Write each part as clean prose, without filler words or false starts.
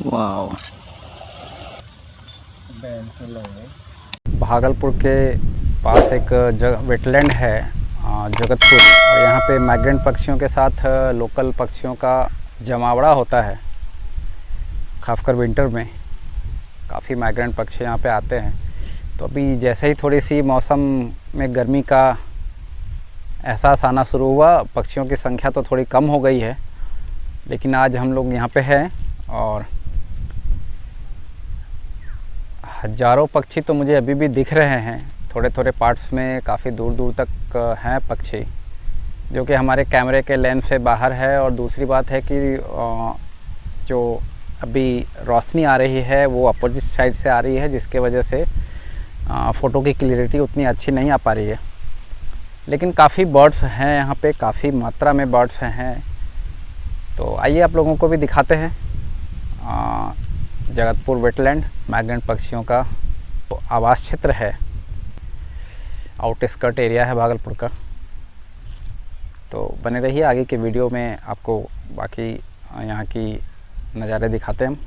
वाह। भागलपुर के पास एक वेटलैंड है जगतपुर, और यहाँ पे माइग्रेंट पक्षियों के साथ लोकल पक्षियों का जमावड़ा होता है। खासकर विंटर में काफ़ी माइग्रेंट पक्षी यहाँ पे आते हैं। तो अभी जैसे ही थोड़ी सी मौसम में गर्मी का एहसास आना शुरू हुआ, पक्षियों की संख्या तो थोड़ी कम हो गई है, लेकिन आज हम लोग यहाँ पे हैं और हज़ारों पक्षी तो मुझे अभी भी दिख रहे हैं। थोड़े थोड़े पार्ट्स में काफ़ी दूर दूर तक हैं पक्षी, जो कि हमारे कैमरे के लेंस से बाहर है। और दूसरी बात है कि जो अभी रोशनी आ रही है वो अपोजिट साइड से आ रही है, जिसके वजह से फ़ोटो की क्लियरिटी उतनी अच्छी नहीं आ पा रही है। लेकिन काफ़ी बर्ड्स हैं यहाँ पे, काफ़ी मात्रा में बर्ड्स हैं। तो आइए आप लोगों को भी दिखाते हैं जगतपुर वेटलैंड माइग्रेंट पक्षियों का आवास क्षेत्र है, आउटस्कर्ट एरिया है भागलपुर का। तो बने रहिए, आगे के वीडियो में आपको बाकी यहाँ की नज़ारे दिखाते हैं हम।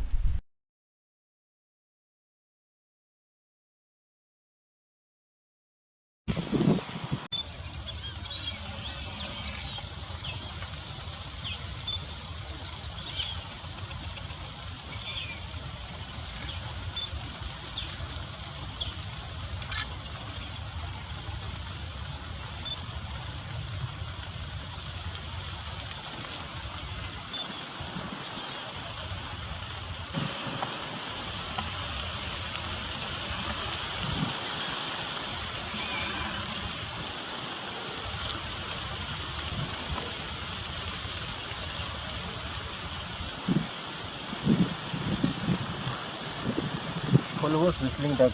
Almost whistling that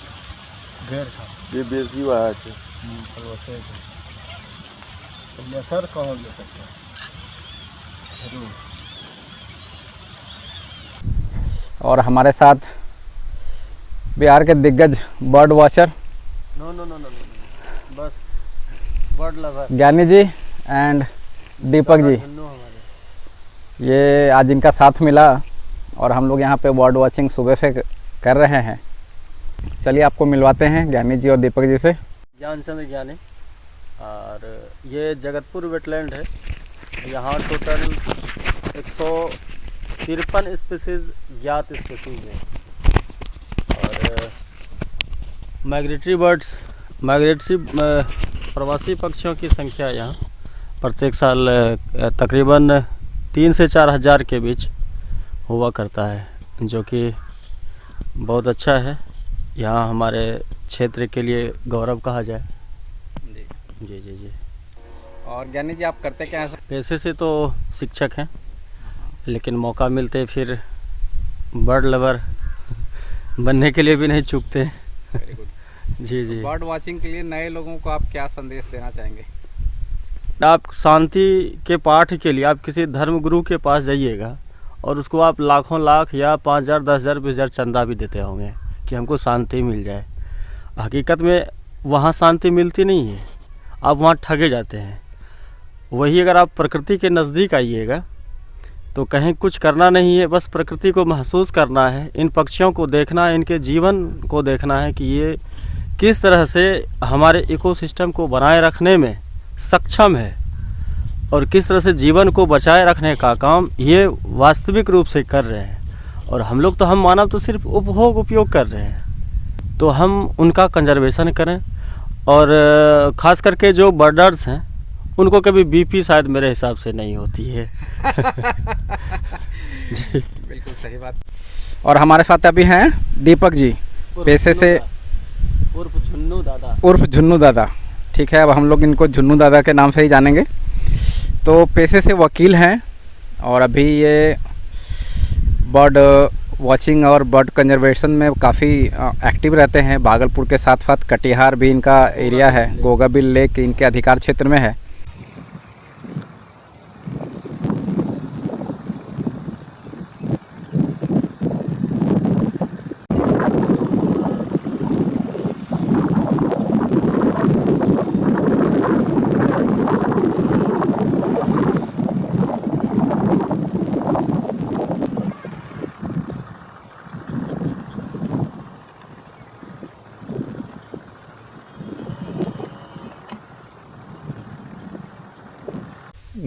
there था। ये बेसी हुआ है कि वैसे तो सर कहाँ ले सकते हैं जरूर। और हमारे साथ बिहार के दिग्गज bird watcher no no no no no, बस bird lover Gyani ji and Deepak ji, हमारे ये आज इनका साथ मिला और हम लोग यहाँ पे बर्ड वॉचिंग सुबह से कर रहे हैं। चलिए आपको मिलवाते हैं ज्ञानी जी और दीपक जी से। ज्ञानचंद्र ज्ञानी, और ये जगतपुर वेटलैंड है। यहाँ टोटल 153 स्पीसीज ज्ञात स्पीसीज है। और माइग्रेटरी बर्ड्स, माइग्रेटरी प्रवासी पक्षियों की संख्या यहाँ प्रत्येक साल तकरीबन 3 से 4 हज़ार के बीच हुआ करता है, जो कि बहुत अच्छा है। यहाँ हमारे क्षेत्र के लिए गौरव कहा जाए। जी जी जी। और ज्ञानी जी आप करते क्या हैं? पैसे से तो शिक्षक हैं, लेकिन मौका मिलते फिर बर्ड लवर बनने के लिए भी नहीं चूकते। Very good. जी जी। बर्ड वॉचिंग के लिए नए लोगों को आप क्या संदेश देना चाहेंगे? आप शांति के पाठ के लिए आप किसी धर्मगुरु के पास जाइएगा और उसको आप लाखों लाख या 5,000, 10,000, 20,000 चंदा भी देते होंगे कि हमको शांति मिल जाए। हकीकत में वहाँ शांति मिलती नहीं है, आप वहाँ ठगे जाते हैं। वही अगर आप प्रकृति के नज़दीक आइएगा तो कहीं कुछ करना नहीं है, बस प्रकृति को महसूस करना है, इन पक्षियों को देखना है, इनके जीवन को देखना है कि ये किस तरह से हमारे इकोसिस्टम को बनाए रखने में सक्षम है और किस तरह से जीवन को बचाए रखने का काम ये वास्तविक रूप से कर रहे हैं। और हम लोग तो, हम मानव तो सिर्फ उपभोग उपयोग कर रहे हैं। तो हम उनका कंजर्वेशन करें, और ख़ास करके जो बर्डर्स हैं उनको कभी बीपी शायद मेरे हिसाब से नहीं होती है। जी बिल्कुल सही बात। और हमारे साथ अभी हैं दीपक जी, पैसे से उर्फ झुन्नू दादा। उर्फ झुन्नू दादा, ठीक है। अब हम लोग इनको झुन्नू दादा के नाम से ही जानेंगे। तो पेशे से वकील हैं और अभी ये बर्ड वॉचिंग और बर्ड कंजर्वेशन में काफ़ी एक्टिव रहते हैं। भागलपुर के साथ साथ कटिहार भी इनका एरिया है, गोगाबिल लेक इनके अधिकार क्षेत्र में है।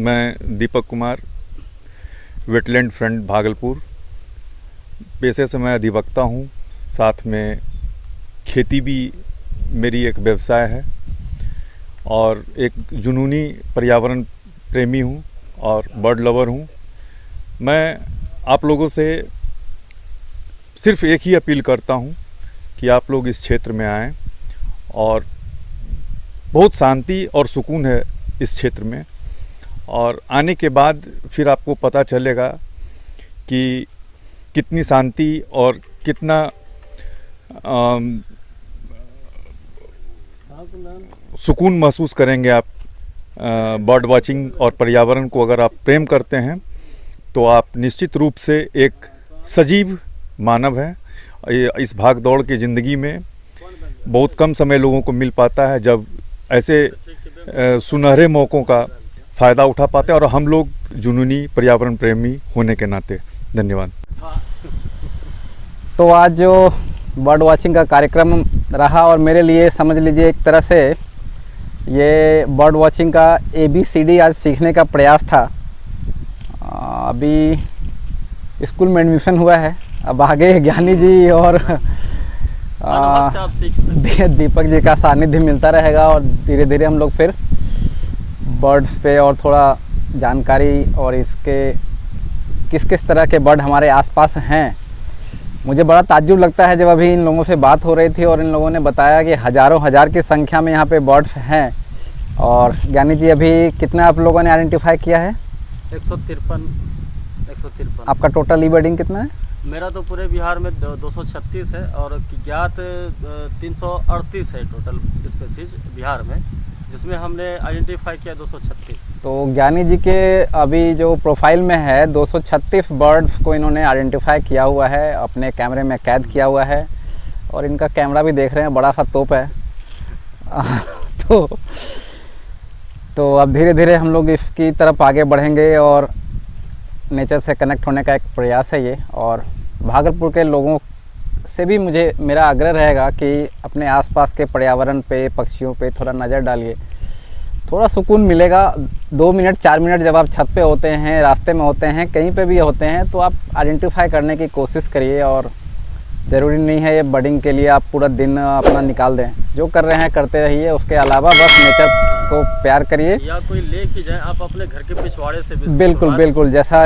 मैं दीपक कुमार, वेटलैंड फ्रंट भागलपुर। पेशे से मैं अधिवक्ता हूँ, साथ में खेती भी मेरी एक व्यवसाय है और एक जुनूनी पर्यावरण प्रेमी हूँ और बर्ड लवर हूँ। मैं आप लोगों से सिर्फ एक ही अपील करता हूँ कि आप लोग इस क्षेत्र में आएँ और बहुत शांति और सुकून है इस क्षेत्र में, और आने के बाद फिर आपको पता चलेगा कि कितनी शांति और कितना सुकून महसूस करेंगे आप। बर्ड वाचिंग और पर्यावरण को अगर आप प्रेम करते हैं तो आप निश्चित रूप से एक सजीव मानव हैं। इस भाग दौड़ की ज़िंदगी में बहुत कम समय लोगों को मिल पाता है जब ऐसे सुनहरे मौक़ों का फ़ायदा उठा पाते हैं, और हम लोग जुनूनी पर्यावरण प्रेमी होने के नाते। धन्यवाद। तो आज जो बर्ड वाचिंग का कार्यक्रम रहा, और मेरे लिए समझ लीजिए एक तरह से ये बर्ड वाचिंग का ABCD आज सीखने का प्रयास था। अभी स्कूल में एडमिशन हुआ है, अब आगे ज्ञानी जी और दीपक जी का सानिध्य मिलता रहेगा और धीरे धीरे हम लोग फिर बर्ड्स पे और थोड़ा जानकारी और इसके किस किस तरह के बर्ड हमारे आसपास हैं। मुझे बड़ा ताज्जुब लगता है जब अभी इन लोगों से बात हो रही थी और इन लोगों ने बताया कि हज़ारों हज़ार की संख्या में यहाँ पे बर्ड्स हैं। और ज्ञानी जी, अभी कितना आप लोगों ने आइडेंटिफाई किया है? 153। आपका टोटल ई बर्डिंग कितना है? मेरा तो पूरे बिहार में 236 है और ज्ञात 338 है टोटल स्पेसीज बिहार में, जिसमें हमने आइडेंटिफाई किया 236। तो ज्ञानी जी के अभी जो प्रोफाइल में है 236 बर्ड्स को इन्होंने आइडेंटिफाई किया हुआ है, अपने कैमरे में कैद किया हुआ है, और इनका कैमरा भी देख रहे हैं, बड़ा सा तोप है। तो अब धीरे धीरे हम लोग इसकी तरफ आगे बढ़ेंगे और नेचर से कनेक्ट होने का एक प्रयास है ये। और भागलपुर के लोगों से भी मेरा आग्रह रहेगा कि अपने आसपास के पर्यावरण पे, पक्षियों पे थोड़ा नज़र डालिए, थोड़ा सुकून मिलेगा। 2 मिनट 4 मिनट जब आप छत पे होते हैं, रास्ते में होते हैं, कहीं पे भी होते हैं, तो आप आइडेंटिफाई करने की कोशिश करिए। और ज़रूरी नहीं है ये बर्डिंग के लिए आप पूरा दिन अपना निकाल दें, जो कर रहे हैं करते रहिए। उसके अलावा बस नेचर को प्यार करिए, या कोई ले के जाए आप अपने घर के पिछवाड़े से भी। बिल्कुल बिल्कुल, जैसा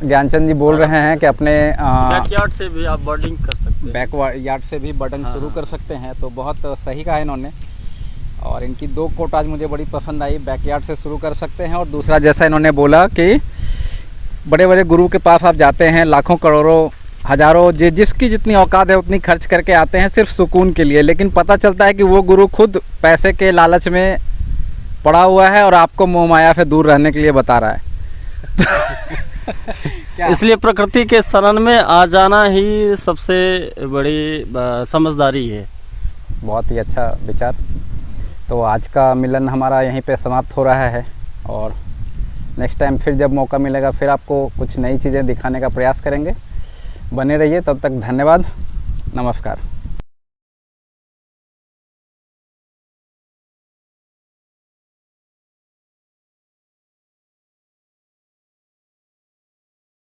ज्ञानचंद जी बोल रहे हैं कि अपने बैकयार्ड से भी आप बर्डिंग कर सकते हैं, बैकयार्ड से भी बर्डिंग शुरू कर सकते हैं। तो बहुत सही कहा इन्होंने, और इनकी 2 कोट आज मुझे बड़ी पसंद आई। बैकयार्ड से शुरू कर सकते हैं, और दूसरा जैसा इन्होंने बोला कि बड़े बड़े गुरु के पास आप जाते हैं, लाखों करोड़ों हज़ारों जिसकी जितनी औकात है उतनी खर्च करके आते हैं सिर्फ सुकून के लिए, लेकिन पता चलता है कि वो गुरु खुद पैसे के लालच में पड़ा हुआ है और आपको मोह माया से दूर रहने के लिए बता रहा है। इसलिए प्रकृति के शरण में आ जाना ही सबसे बड़ी समझदारी है। बहुत ही अच्छा विचार। तो आज का मिलन हमारा यहीं पे समाप्त हो रहा है, और नेक्स्ट टाइम फिर जब मौका मिलेगा फिर आपको कुछ नई चीज़ें दिखाने का प्रयास करेंगे। बने रहिए, तब तक धन्यवाद, नमस्कार।